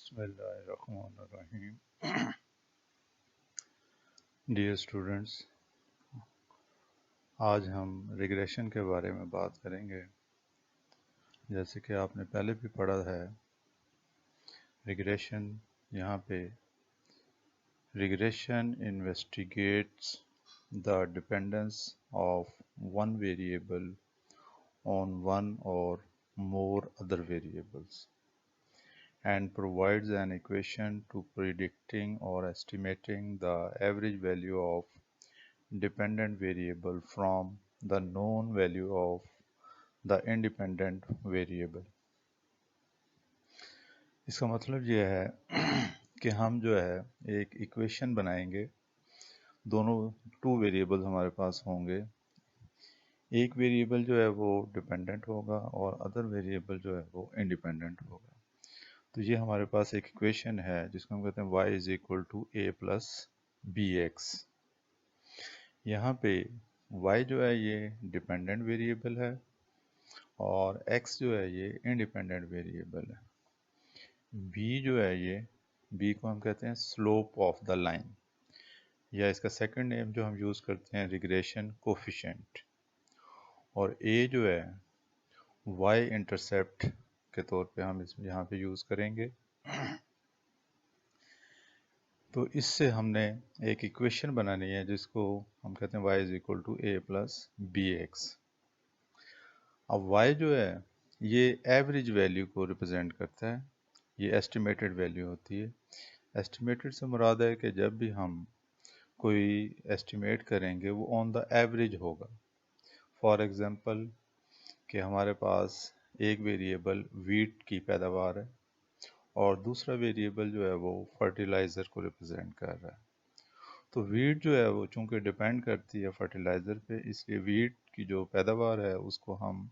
बिस्मिल्लाहिर्रहमानिर्रहीम। Dear students, आज हम रिग्रेशन के बारे में बात करेंगे। जैसे कि आपने पहले भी पढ़ा है, रिग्रेशन यहाँ पे regression investigates the dependence of one variable on one और more other variables and provides an equation to predicting or estimating the average value of dependent variable from the known value of the independent variable। इसका मतलब ये है कि हम जो है एक इक्वेशन बनाएंगे। दोनों टू वेरिएबल हमारे पास होंगे। एक वेरिएबल जो है वो डिपेंडेंट होगा और अदर वेरिएबल जो है वो इंडिपेंडेंट होगा। तो ये हमारे पास एक इक्वेशन है जिसको हम कहते हैं y is equal to A plus B X. यहाँ पे y जो है ये डिपेंडेंट वेरिएबल है और x जो है ये इंडिपेंडेंट वेरिएबल है। b जो है ये b को हम कहते हैं स्लोप ऑफ द लाइन, या इसका सेकंड नेम जो हम यूज़ करते हैं रिग्रेशन कोफिशिएंट। और a जो है y इंटरसेप्ट के तौर पे हम इसमें यहाँ पे यूज़ करेंगे। तो इससे हमने एक इक्वेशन बनानी है जिसको हम कहते हैं y is equal to A plus B X. अब y जो है ये एवरेज वैल्यू को रिप्रेजेंट करता है, ये एस्टिमेटेड वैल्यू होती है। एस्टिमेटेड से मुराद है कि जब भी हम कोई एस्टिमेट करेंगे वो ऑन द एवरेज होगा। फॉर एग्जांपल कि हमारे पास एक वेरिएबल वीट की पैदावार है और दूसरा वेरिएबल जो है वो फर्टिलाइज़र को रिप्रेजेंट कर रहा है। तो वीट जो है वो चूँकि डिपेंड करती है फर्टिलाइज़र पे, इसलिए वीट की जो पैदावार है उसको हम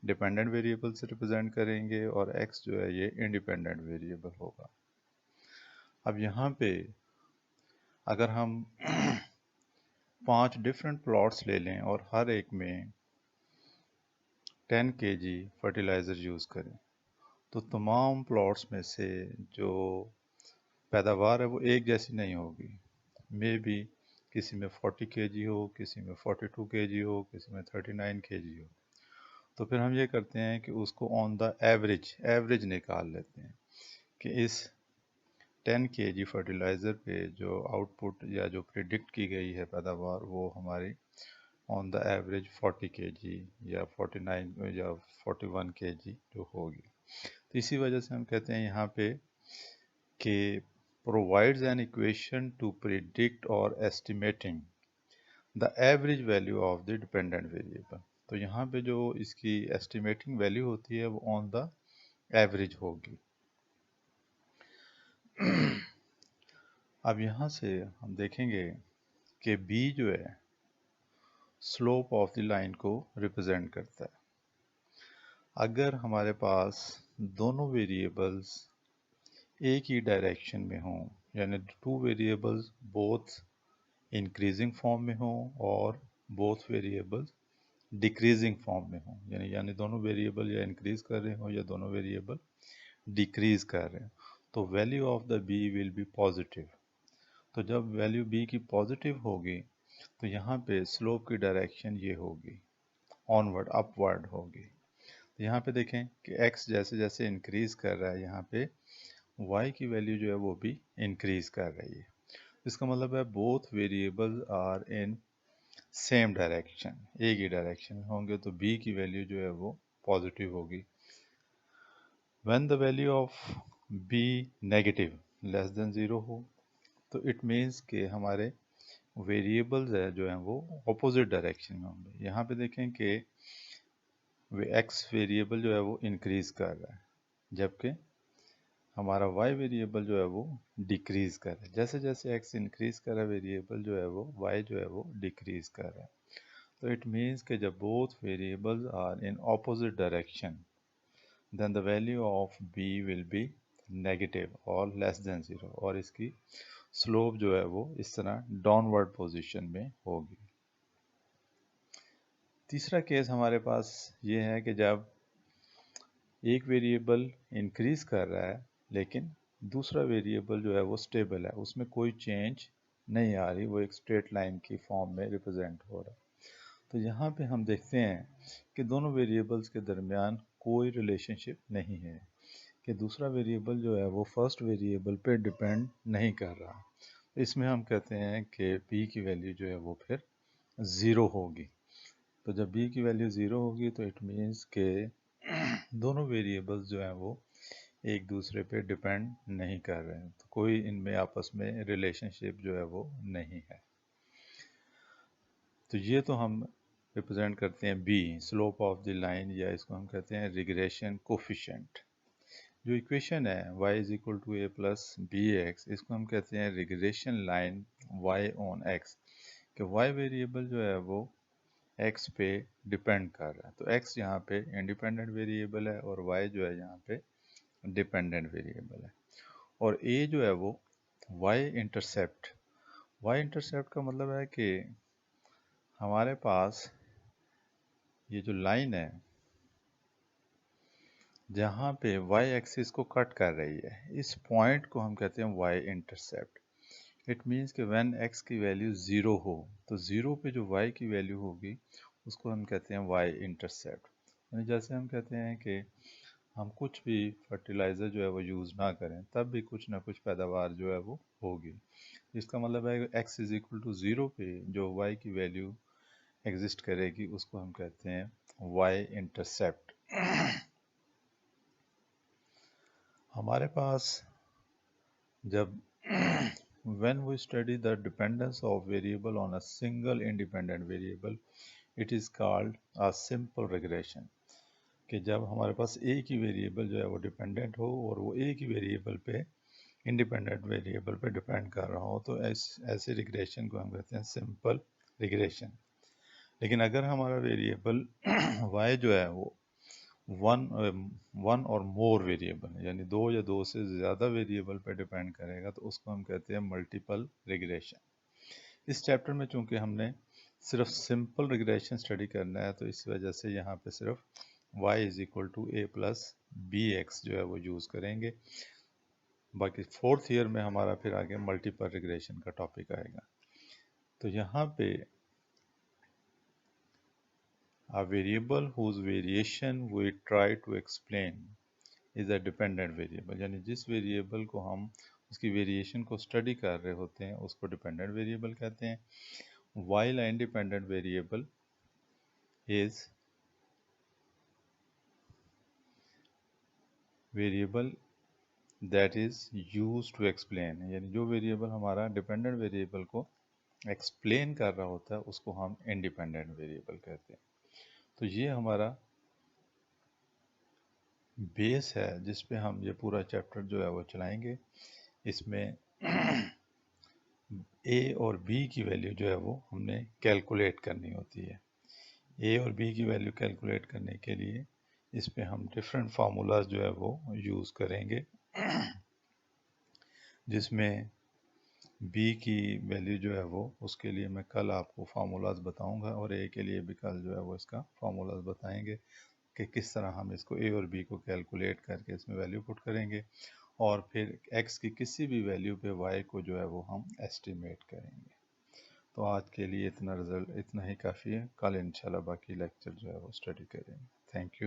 डिपेंडेंट वेरिएबल से रिप्रेजेंट करेंगे और x जो है ये इंडिपेंडेंट वेरिएबल होगा। अब यहाँ पे अगर हम 5 डिफरेंट प्लॉट्स ले लें और हर एक में 10 kg फर्टिलाइज़र यूज़ करें, तो तमाम प्लॉट्स में से जो पैदावार है वो एक जैसी नहीं होगी। मे बी किसी में 40 kg हो, किसी में 42 kg हो, किसी में 39 kg हो। तो फिर हम ये करते हैं कि उसको ऑन द एवरेज निकाल लेते हैं कि इस 10 kg फर्टिलाइज़र पे जो आउटपुट या जो प्रिडिक्ट की गई है पैदावार वो हमारी ऑन द एवरेज 40 kg या 49 या 41 kg जो होगी। तो इसी वजह से हम कहते हैं यहाँ पे कि provides an equation to predict or estimating the average value of the dependent variable। तो यहाँ पे जो इसकी एस्टिमेटिंग वैल्यू होती है वो ऑन द एवरेज होगी। अब यहाँ से हम देखेंगे कि b जो है स्लोप ऑफ द लाइन को रिप्रेजेंट करता है। अगर हमारे पास दोनों वेरिएबल्स एक ही डायरेक्शन में हों, यानी two variables both increasing form में हों और बोथ वेरिएबल्स डिक्रीजिंग फॉर्म में हों, यानी दोनों वेरिएबल या इंक्रीज कर रहे हों या दोनों वेरिएबल डिक्रीज कर रहे हैं, तो value of the B will be positive. तो जब वैल्यू बी की पॉजिटिव होगी तो यहाँ पे स्लोप की डायरेक्शन ये होगी, ऑनवर्ड अपवर्ड होगी। तो यहाँ पे देखें कि x जैसे जैसे इंक्रीज कर रहा है, यहाँ पे y की वैल्यू जो है वो भी इंक्रीज कर रही है। इसका मतलब है both variables are in same direction, एक ही डायरेक्शन में होंगे, तो b की वैल्यू जो है वो पॉजिटिव होगी। When the value of b negative less than 0 हो तो इट मीन्स कि हमारे वेरिएबल्स है जो हैं वो ऑपोजिट डायरेक्शन में होंगे। यहाँ पे देखें कि x वेरिएबल जो है वो इंक्रीज कर रहा है जबकि हमारा y वेरिएबल जो है वो डिक्रीज कर रहा है। जैसे जैसे x इंक्रीज कर रहा है वेरिएबल जो है वो y जो है वो डिक्रीज कर रहा है। तो इट मीन्स कि जब both variables are in opposite direction then the value of b will be negative और लेस देन 0, और इसकी स्लोप जो है वो इस तरह डाउनवर्ड पोजीशन में होगी। तीसरा केस हमारे पास ये है कि जब एक वेरिएबल इंक्रीज कर रहा है लेकिन दूसरा वेरिएबल जो है वो स्टेबल है, उसमें कोई चेंज नहीं आ रही, वो एक स्ट्रेट लाइन की फॉर्म में रिप्रेजेंट हो रहा है। तो यहाँ पे हम देखते हैं कि दोनों वेरिएबल्स के दरमियान कोई रिलेशनशिप नहीं है, कि दूसरा वेरिएबल जो है वो फर्स्ट वेरिएबल पे डिपेंड नहीं कर रहा। इसमें हम कहते हैं कि p की वैल्यू जो है वो फिर ज़ीरो होगी। तो जब b की वैल्यू ज़ीरो होगी तो इट मीन्स के दोनों वेरिएबल्स जो हैं वो एक दूसरे पे डिपेंड नहीं कर रहे हैं, तो कोई इनमें आपस में रिलेशनशिप जो है वो नहीं है। तो ये तो हम रिप्रेजेंट करते हैं b, slope of the line, या इसको हम कहते हैं रिग्रेशन कोफिशिएंट। जो इक्वेशन है y is equal to a plus B X, इसको हम कहते हैं regression line y on x, कि y वेरिएबल जो है वो x पे डिपेंड कर रहा है। तो x यहाँ पे इंडिपेंडेंट वेरिएबल है और y जो है यहाँ पे डिपेंडेंट वेरिएबल है। और a जो है वो y इंटरसेप्ट, y इंटरसेप्ट का मतलब है कि हमारे पास ये जो लाइन है जहाँ पे y एक्सिस को कट कर रही है, इस पॉइंट को हम कहते हैं y इंटरसेप्ट। इट मीन्स कि व्हेन x की वैल्यू ज़ीरो हो तो ज़ीरो पे जो y की वैल्यू होगी उसको हम कहते हैं y इंटरसेप्ट। यानी जैसे हम कहते हैं कि हम कुछ भी फर्टिलाइज़र जो है वो यूज़ ना करें तब भी कुछ ना कुछ पैदावार जो है वो होगी। इसका मतलब है कि x is equal to zero पे जो y की वैल्यू एग्जिस्ट करेगी उसको हम कहते हैं y इंटरसेप्ट। हमारे पास जब when we study the dependence of variable on a single independent variable, it is called a simple regression, कि जब हमारे पास एक ही वेरिएबल जो है वो डिपेंडेंट हो और वो एक ही वेरिएबल पे इंडिपेंडेंट वेरिएबल पे डिपेंड कर रहा हो, तो ऐसे रिग्रेशन को हम कहते हैं सिंपल रिग्रेशन। लेकिन अगर हमारा वेरिएबल y जो है वो वन और मोर वेरिएबल यानी दो या दो से ज़्यादा वेरिएबल पे डिपेंड करेगा तो उसको हम कहते हैं मल्टीपल रिग्रेशन। इस चैप्टर में चूंकि हमने सिर्फ सिंपल रिग्रेशन स्टडी करना है तो इस वजह से यहाँ पे सिर्फ y is equal to a plus B X जो है वो यूज़ करेंगे। बाकी फोर्थ ईयर में हमारा फिर आगे मल्टीपल रिग्रेशन का टॉपिक आएगा। तो यहाँ पे a variable whose variation we try to explain is a dependent variable, यानी जिस वेरिएबल को हम उसकी वेरिएशन को स्टडी कर रहे होते हैं उसको डिपेंडेंट वेरिएबल कहते हैं। while an independent variable is variable that is used to explain, यानी जो वेरिएबल हमारा डिपेंडेंट वेरिएबल को एक्सप्लेन कर रहा होता है उसको हम इंडिपेंडेंट वेरिएबल कहते हैं। तो ये हमारा बेस है जिस पे हम ये पूरा चैप्टर जो है वो चलाएंगे। इसमें a और b की वैल्यू जो है वो हमने कैलकुलेट करनी होती है। a और b की वैल्यू कैलकुलेट करने के लिए इस पे हम डिफरेंट फार्मूलाज जो है वो यूज़ करेंगे, जिसमें b की वैल्यू जो है वो उसके लिए मैं कल आपको फार्मूलाज बताऊंगा और a के लिए भी कल जो है वो इसका फार्मूलाज बताएंगे कि किस तरह हम इसको a और b को कैलकुलेट करके इसमें वैल्यू पुट करेंगे और फिर x की किसी भी वैल्यू पे y को जो है वो हम एस्टिमेट करेंगे। तो आज के लिए इतना ही काफ़ी है। कल इंशाल्लाह बाकी लेक्चर जो है वो स्टडी करेंगे। Thank you.